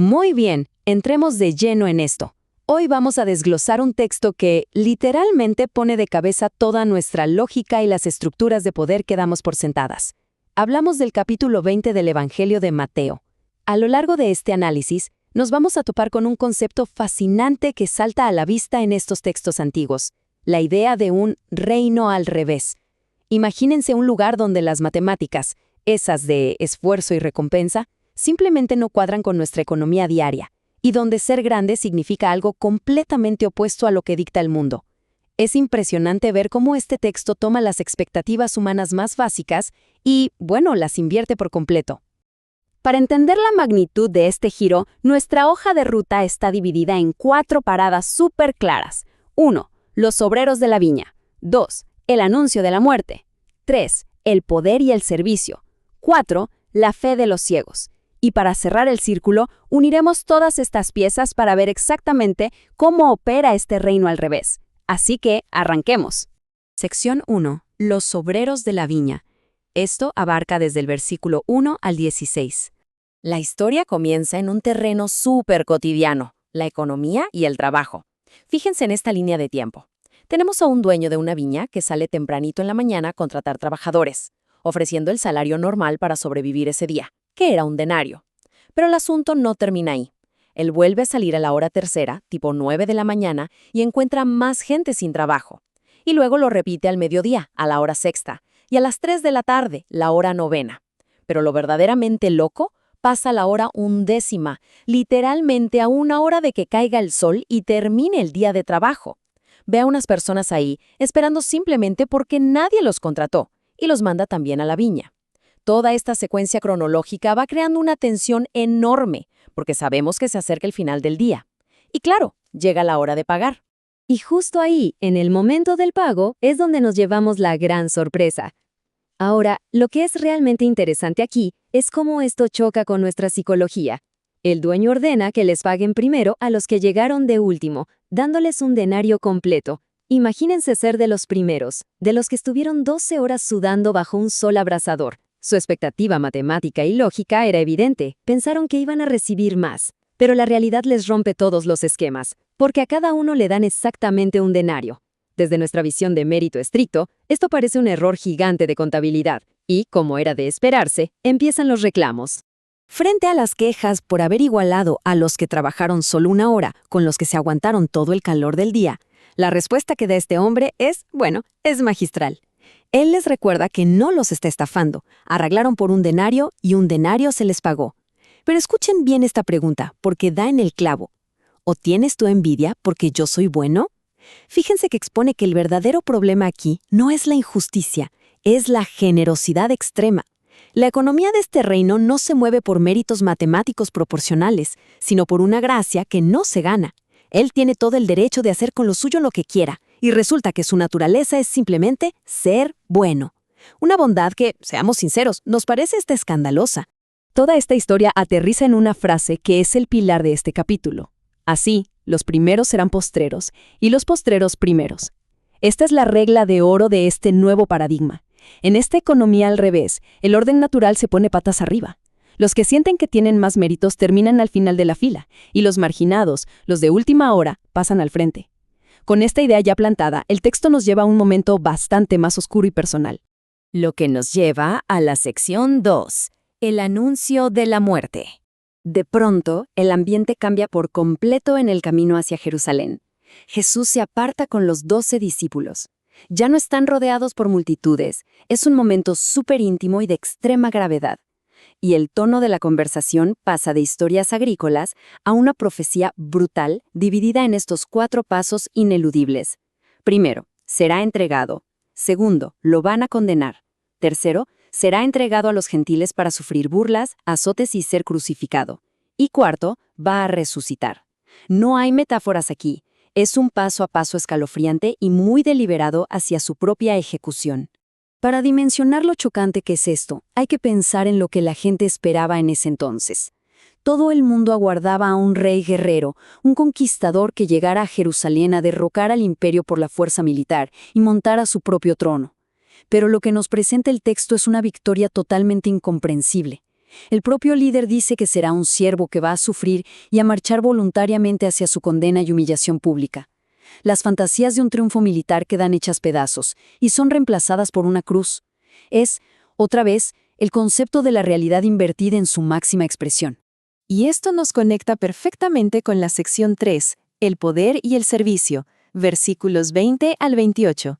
Muy bien, entremos de lleno en esto. Hoy vamos a desglosar un texto que literalmente pone de cabeza toda nuestra lógica y las estructuras de poder que damos por sentadas. Hablamos del capítulo 20 del Evangelio de Mateo. A lo largo de este análisis, nos vamos a topar con un concepto fascinante que salta a la vista en estos textos antiguos, la idea de un reino al revés. Imagínense un lugar donde las matemáticas, esas de esfuerzo y recompensa, simplemente no cuadran con nuestra economía diaria, y donde ser grande significa algo completamente opuesto a lo que dicta el mundo. Es impresionante ver cómo este texto toma las expectativas humanas más básicas y, las invierte por completo. Para entender la magnitud de este giro, nuestra hoja de ruta está dividida en 4 paradas súper claras. 1. Los obreros de la viña. 2. El anuncio de la muerte. 3. El poder y el servicio. 4. La fe de los ciegos. Y para cerrar el círculo, uniremos todas estas piezas para ver exactamente cómo opera este reino al revés. Así que, arranquemos. Sección 1. Los obreros de la viña. Esto abarca desde el versículo 1 al 16. La historia comienza en un terreno súper cotidiano, la economía y el trabajo. Fíjense en esta línea de tiempo. Tenemos a un dueño de una viña que sale tempranito en la mañana a contratar trabajadores, ofreciendo el salario normal para sobrevivir ese día, que era un denario. Pero el asunto no termina ahí. Él vuelve a salir a la hora tercera, tipo 9 de la mañana, y encuentra más gente sin trabajo. Y luego lo repite al mediodía, a la hora sexta, y a las 3 de la tarde, la hora novena. Pero lo verdaderamente loco pasa a la hora 1/10, literalmente a 1 hora de que caiga el sol y termine el día de trabajo. Ve a unas personas ahí, esperando simplemente porque nadie los contrató, y los manda también a la viña. Toda esta secuencia cronológica va creando una tensión enorme, porque sabemos que se acerca el final del día. Y claro, llega la hora de pagar. Y justo ahí, en el momento del pago, es donde nos llevamos la gran sorpresa. Ahora, lo que es realmente interesante aquí es cómo esto choca con nuestra psicología. El dueño ordena que les paguen primero a los que llegaron de último, dándoles un denario completo. Imagínense ser de los primeros, de los que estuvieron 12 horas sudando bajo un sol abrasador. Su expectativa matemática y lógica era evidente, pensaron que iban a recibir más. Pero la realidad les rompe todos los esquemas, porque a cada uno le dan exactamente un denario. Desde nuestra visión de mérito estricto, esto parece un error gigante de contabilidad, y, como era de esperarse, empiezan los reclamos. Frente a las quejas por haber igualado a los que trabajaron solo 1 hora con los que se aguantaron todo el calor del día, la respuesta que da este hombre es magistral. Él les recuerda que no los está estafando, arreglaron por un denario y un denario se les pagó. Pero escuchen bien esta pregunta, porque da en el clavo. ¿O tienes tu envidia porque yo soy bueno? Fíjense que expone que el verdadero problema aquí no es la injusticia, es la generosidad extrema. La economía de este reino no se mueve por méritos matemáticos proporcionales, sino por una gracia que no se gana. Él tiene todo el derecho de hacer con lo suyo lo que quiera, y resulta que su naturaleza es simplemente ser bueno. Una bondad que, seamos sinceros, nos parece escandalosa. Toda esta historia aterriza en una frase que es el pilar de este capítulo. Así, los primeros serán postreros, y los postreros primeros. Esta es la regla de oro de este nuevo paradigma. En esta economía al revés, el orden natural se pone patas arriba. Los que sienten que tienen más méritos terminan al final de la fila, y los marginados, los de última hora, pasan al frente. Con esta idea ya plantada, el texto nos lleva a un momento bastante más oscuro y personal. Lo que nos lleva a la sección 2, el anuncio de la muerte. De pronto, el ambiente cambia por completo en el camino hacia Jerusalén. Jesús se aparta con los 12 discípulos. Ya no están rodeados por multitudes, es un momento súper íntimo y de extrema gravedad. Y el tono de la conversación pasa de historias agrícolas a una profecía brutal dividida en estos 4 pasos ineludibles. Primero, será entregado. Segundo, lo van a condenar. Tercero, será entregado a los gentiles para sufrir burlas, azotes y ser crucificado. Y cuarto, va a resucitar. No hay metáforas aquí. Es un paso a paso escalofriante y muy deliberado hacia su propia ejecución. Para dimensionar lo chocante que es esto, hay que pensar en lo que la gente esperaba en ese entonces. Todo el mundo aguardaba a un rey guerrero, un conquistador que llegara a Jerusalén a derrocar al imperio por la fuerza militar y montara su propio trono. Pero lo que nos presenta el texto es una victoria totalmente incomprensible. El propio líder dice que será un siervo que va a sufrir y a marchar voluntariamente hacia su condena y humillación pública. Las fantasías de un triunfo militar quedan hechas pedazos y son reemplazadas por una cruz. Es, otra vez, el concepto de la realidad invertida en su máxima expresión. Y esto nos conecta perfectamente con la sección 3, el poder y el servicio, versículos 20 al 28.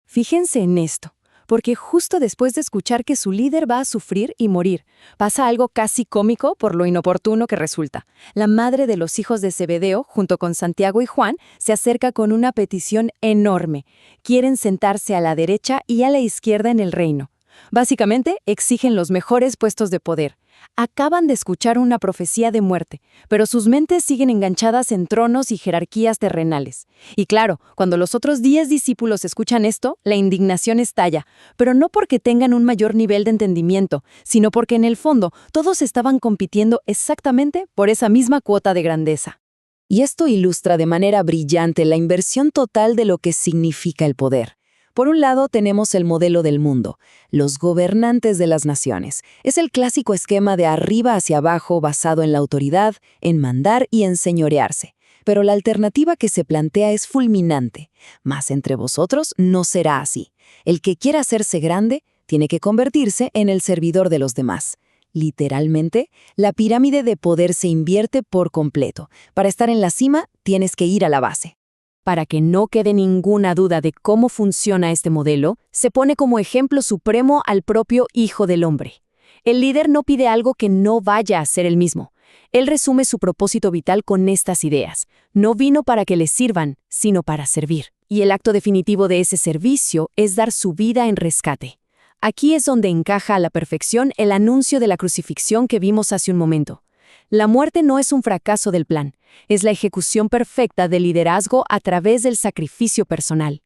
Fíjense en esto, porque justo después de escuchar que su líder va a sufrir y morir, pasa algo casi cómico por lo inoportuno que resulta. La madre de los hijos de Zebedeo, junto con Santiago y Juan, se acerca con una petición enorme. Quieren sentarse a la derecha y a la izquierda en el reino. Básicamente, exigen los mejores puestos de poder. Acaban de escuchar una profecía de muerte, pero sus mentes siguen enganchadas en tronos y jerarquías terrenales. Y claro, cuando los otros 10 discípulos escuchan esto, la indignación estalla, pero no porque tengan un mayor nivel de entendimiento, sino porque en el fondo todos estaban compitiendo exactamente por esa misma cuota de grandeza. Y esto ilustra de manera brillante la inversión total de lo que significa el poder. Por un lado tenemos el modelo del mundo, los gobernantes de las naciones. Es el clásico esquema de arriba hacia abajo basado en la autoridad, en mandar y en señorearse. Pero la alternativa que se plantea es fulminante. Mas entre vosotros no será así. El que quiera hacerse grande tiene que convertirse en el servidor de los demás. Literalmente, la pirámide de poder se invierte por completo. Para estar en la cima, tienes que ir a la base. Para que no quede ninguna duda de cómo funciona este modelo, se pone como ejemplo supremo al propio Hijo del Hombre. El líder no pide algo que no vaya a ser el mismo. Él resume su propósito vital con estas ideas. No vino para que le sirvan, sino para servir. Y el acto definitivo de ese servicio es dar su vida en rescate. Aquí es donde encaja a la perfección el anuncio de la crucifixión que vimos hace un momento. La muerte no es un fracaso del plan, es la ejecución perfecta del liderazgo a través del sacrificio personal.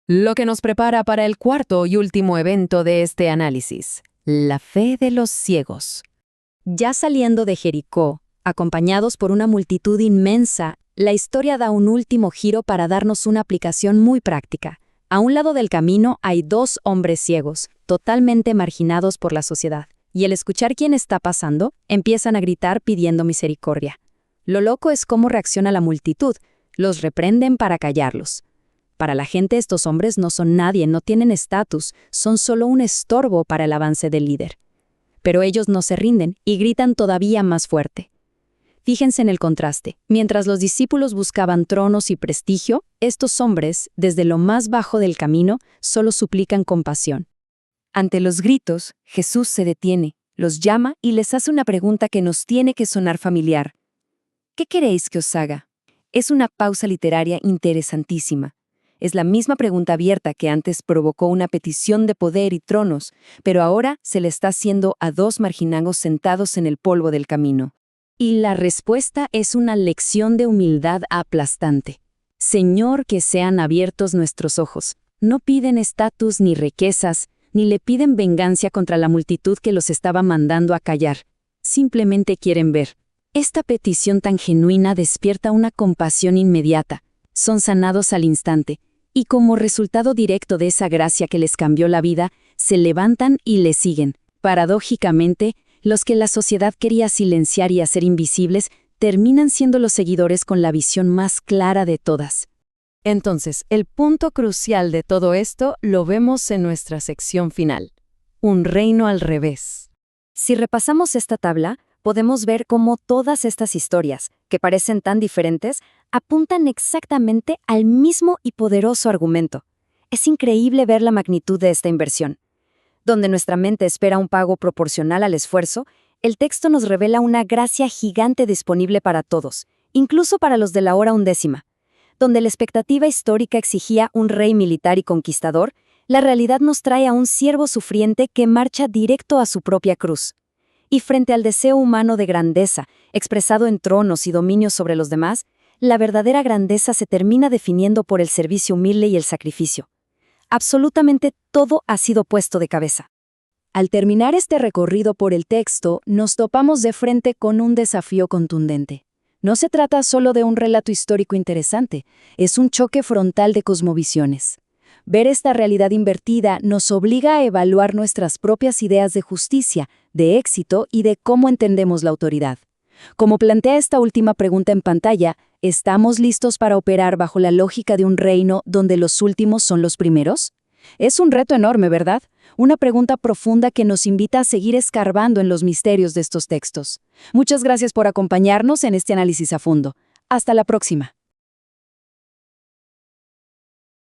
Lo que nos prepara para el cuarto y último evento de este análisis, la fe de los ciegos. Ya saliendo de Jericó, acompañados por una multitud inmensa, la historia da un último giro para darnos una aplicación muy práctica. A un lado del camino hay 2 hombres ciegos, totalmente marginados por la sociedad. Y al escuchar quién está pasando, empiezan a gritar pidiendo misericordia. Lo loco es cómo reacciona la multitud. Los reprenden para callarlos. Para la gente estos hombres no son nadie, no tienen estatus, son solo un estorbo para el avance del líder. Pero ellos no se rinden y gritan todavía más fuerte. Fíjense en el contraste. Mientras los discípulos buscaban tronos y prestigio, estos hombres, desde lo más bajo del camino, solo suplican compasión. Ante los gritos, Jesús se detiene, los llama y les hace una pregunta que nos tiene que sonar familiar. ¿Qué queréis que os haga? Es una pausa literaria interesantísima. Es la misma pregunta abierta que antes provocó una petición de poder y tronos, pero ahora se le está haciendo a 2 marginados sentados en el polvo del camino. Y la respuesta es una lección de humildad aplastante. Señor, que sean abiertos nuestros ojos. No piden estatus ni riquezas, ni le piden venganza contra la multitud que los estaba mandando a callar. Simplemente quieren ver. Esta petición tan genuina despierta una compasión inmediata. Son sanados al instante, y como resultado directo de esa gracia que les cambió la vida, se levantan y le siguen. Paradójicamente, los que la sociedad quería silenciar y hacer invisibles, terminan siendo los seguidores con la visión más clara de todas. Entonces, el punto crucial de todo esto lo vemos en nuestra sección final. Un reino al revés. Si repasamos esta tabla, podemos ver cómo todas estas historias, que parecen tan diferentes, apuntan exactamente al mismo y poderoso argumento. Es increíble ver la magnitud de esta inversión. Donde nuestra mente espera un pago proporcional al esfuerzo, el texto nos revela una gracia gigante disponible para todos, incluso para los de la hora undécima. Donde la expectativa histórica exigía un rey militar y conquistador, la realidad nos trae a un siervo sufriente que marcha directo a su propia cruz. Y frente al deseo humano de grandeza, expresado en tronos y dominios sobre los demás, la verdadera grandeza se termina definiendo por el servicio humilde y el sacrificio. Absolutamente todo ha sido puesto de cabeza. Al terminar este recorrido por el texto, nos topamos de frente con un desafío contundente. No se trata solo de un relato histórico interesante, es un choque frontal de cosmovisiones. Ver esta realidad invertida nos obliga a evaluar nuestras propias ideas de justicia, de éxito y de cómo entendemos la autoridad. Como plantea esta última pregunta en pantalla, ¿estamos listos para operar bajo la lógica de un reino donde los últimos son los primeros? Es un reto enorme, ¿verdad? Una pregunta profunda que nos invita a seguir escarbando en los misterios de estos textos. Muchas gracias por acompañarnos en este análisis a fondo. Hasta la próxima.